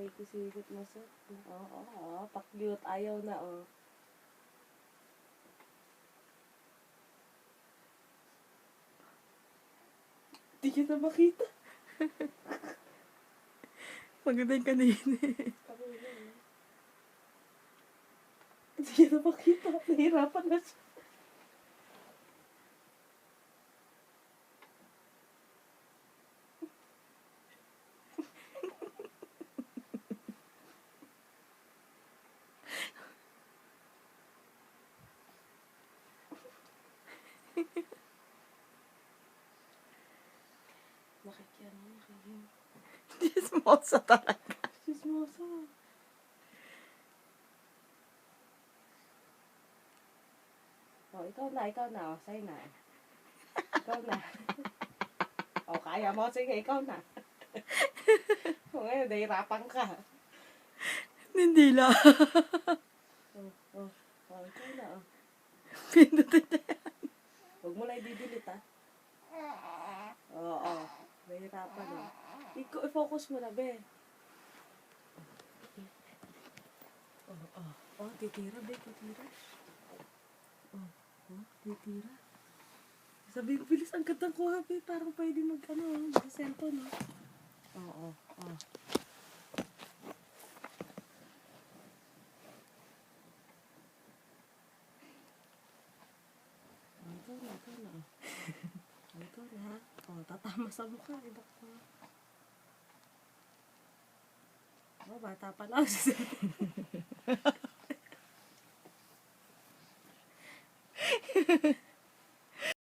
Kay kusigot mo sa. Oo, pakyut. Ayaw na, oh. Di kita makita. Maganda yung kanina. Di kita makita. Nahirapan na siya. Nakikyan. Chismosa talaga. Chismosa. Oh, ikaw na. Oh, sa'yo na. Ikaw na. Oh, kaya mo. Sige, ikaw na. Oh, ngayon, nahirapan ka. Hindi lang. Ikaw na, oh. Pindutin na yan. Huwag mo lang i-delete, ah. Oo. Nahirapan, oh. I-focus mo na, be. Oh, titira, be. Titira. Titira. Sabi ko, bilis ang gandang kuha, be. Parang pwede mag-cellphone, oh. Oo. Ikaw na. Ikaw na, ha? Oh, tatama sa mukha. Ibak ko. Oh, bata pa lang.